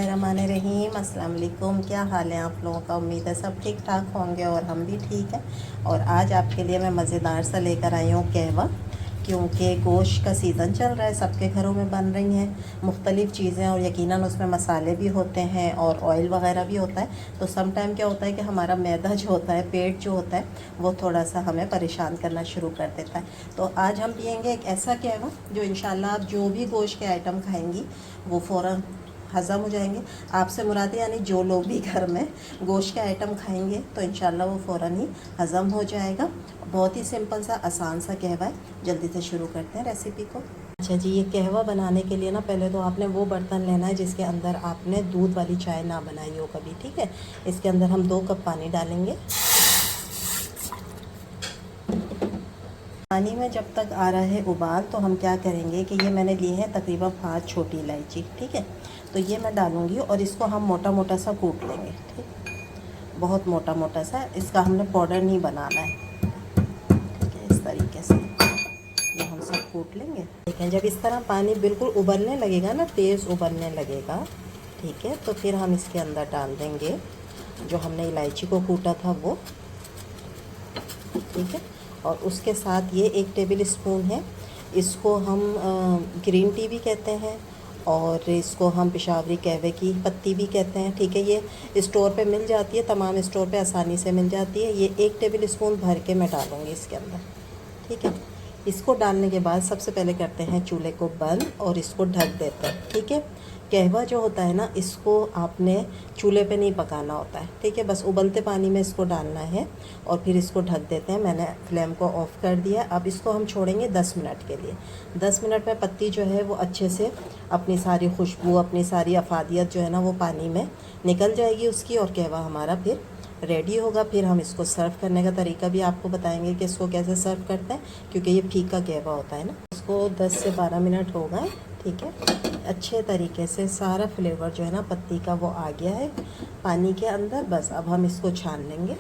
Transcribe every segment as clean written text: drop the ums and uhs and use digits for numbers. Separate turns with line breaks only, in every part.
बिस्मिल्लाहिर्रहमानिर्रहीम। अस्सलाम वालेकुम। क्या हाल है आप लोगों का? उम्मीद है सब ठीक ठाक होंगे और हम भी ठीक हैं। और आज आपके लिए मैं मज़ेदार सा लेकर आई हूँ कहवा, क्योंकि गोश्त का सीज़न चल रहा है, सबके घरों में बन रही हैं मुख्तलिफ़ चीज़ें और यकीनन उसमें मसाले भी होते हैं और ऑयल वगैरह भी होता है। तो सम टाइम क्या होता है कि हमारा मैदा जो होता है, पेट जो होता है, वो थोड़ा सा हमें परेशान करना शुरू कर देता है। तो आज हम पियेंगे एक ऐसा कहवा जो इंशाल्लाह आप जो भी गोश्त के आइटम खाएंगी वो फ़ौरन हज़म हो जाएंगे। आपसे मुराद यानी जो लोग भी घर में गोश्त के आइटम खाएंगे तो इंशाल्लाह वो फ़ौरन ही हज़म हो जाएगा। बहुत ही सिंपल सा आसान सा कहवा है। जल्दी से शुरू करते हैं रेसिपी को। अच्छा जी, ये कहवा बनाने के लिए ना पहले तो आपने वो बर्तन लेना है जिसके अंदर आपने दूध वाली चाय ना बनाई हो कभी, ठीक है। इसके अंदर हम 2 कप पानी डालेंगे। पानी में जब तक आ रहा है उबाल तो हम क्या करेंगे कि ये मैंने लिए हैं तकरीबन 5 छोटी इलायची, ठीक है। तो ये मैं डालूँगी और इसको हम मोटा मोटा सा कूट लेंगे, ठीक, बहुत मोटा मोटा सा। इसका हमने पाउडर नहीं बनाना है, ठीक है। इस तरीके से ये हम सब कूट लेंगे। ठीक है, जब इस तरह पानी बिल्कुल उबलने लगेगा ना, तेज़ उबलने लगेगा, ठीक है, तो फिर हम इसके अंदर डाल देंगे जो हमने इलायची को कूटा था वो, ठीक है। और उसके साथ ये 1 टेबल स्पून है, इसको हम ग्रीन टी भी कहते हैं और इसको हम पेशावरी कहवे की पत्ती भी कहते हैं, ठीक है। ये स्टोर पे मिल जाती है, तमाम स्टोर पे आसानी से मिल जाती है। ये 1 टेबल स्पून भर के मैं डालूँगी इसके अंदर, ठीक है। इसको डालने के बाद सबसे पहले करते हैं चूल्हे को बंद और इसको ढक देते हैं, ठीक है। कहवा जो होता है ना, इसको आपने चूल्हे पे नहीं पकाना होता है, ठीक है। बस उबलते पानी में इसको डालना है और फिर इसको ढक देते हैं। मैंने फ्लेम को ऑफ़ कर दिया। अब इसको हम छोड़ेंगे 10 मिनट के लिए। 10 मिनट में पत्ती जो है वो अच्छे से अपनी सारी खुशबू, अपनी सारी अफादियत जो है ना वो पानी में निकल जाएगी उसकी, और कहवा हमारा फिर रेडी होगा। फिर हम इसको सर्व करने का तरीका भी आपको बताएंगे कि इसको कैसे सर्व करते हैं, क्योंकि ये फीका कहवा होता है ना। इसको 10 से 12 मिनट हो गए, ठीक है। अच्छे तरीके से सारा फ्लेवर जो है ना पत्ती का वो आ गया है पानी के अंदर। बस अब हम इसको छान लेंगे।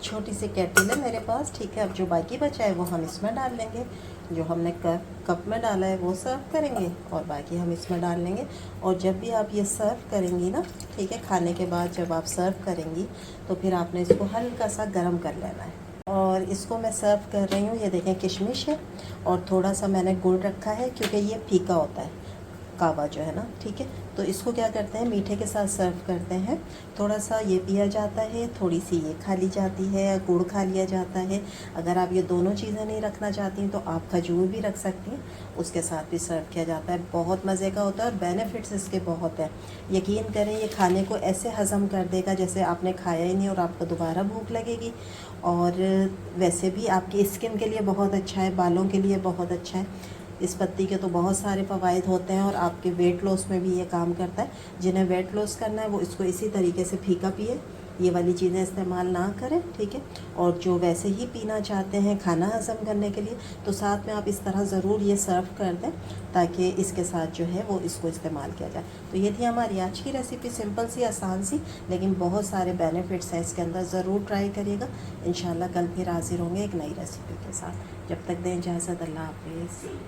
छोटी सी केटल है मेरे पास, ठीक है। अब जो बाकी बचा है वो हम इसमें डाल लेंगे। जो हमने कप में डाला है वो सर्व करेंगे और बाकी हम इसमें डाल लेंगे। और जब भी आप ये सर्व करेंगी ना, ठीक है, खाने के बाद जब आप सर्व करेंगी तो फिर आपने इसको हल्का सा गर्म कर लेना है। और इसको मैं सर्व कर रही हूँ, ये देखें किशमिश है और थोड़ा सा मैंने गुड़ रखा है, क्योंकि ये फीका होता है कहवा जो है ना, ठीक है। तो इसको क्या करते हैं, मीठे के साथ सर्व करते हैं। थोड़ा सा ये पिया जाता है, थोड़ी सी ये खा ली जाती है, गुड़ खा लिया जाता है। अगर आप ये दोनों चीज़ें नहीं रखना चाहती तो आप खजूर भी रख सकती हैं, उसके साथ भी सर्व किया जाता है। बहुत मज़े का होता है और बेनिफिट्स इसके बहुत हैं। यकीन करें, ये खाने को ऐसे हज़म कर देगा जैसे आपने खाया ही नहीं और आपको दोबारा भूख लगेगी। और वैसे भी आपकी स्किन के लिए बहुत अच्छा है, बालों के लिए बहुत अच्छा है। इस पत्ती के तो बहुत सारे फ़वाइद होते हैं और आपके वेट लॉस में भी ये काम करता है। जिन्हें वेट लॉस करना है वो इसको इसी तरीके से फीका पिए, ये वाली चीज़ें इस्तेमाल ना करें, ठीक है। और जो वैसे ही पीना चाहते हैं खाना हज़म करने के लिए, तो साथ में आप इस तरह ज़रूर ये सर्व कर दें ताकि इसके साथ जो है वो इसको इस्तेमाल किया जाए। तो ये थी हमारी आज की रेसिपी, सिंपल सी, आसान सी, लेकिन बहुत सारे बेनिफिट्स हैं इसके अंदर। ज़रूर ट्राई करिएगा। इंशाल्लाह कल फिर हाज़िर होंगे एक नई रेसिपी के साथ। जब तक दें इजाज़त, अल्लाह हाफ़िज़।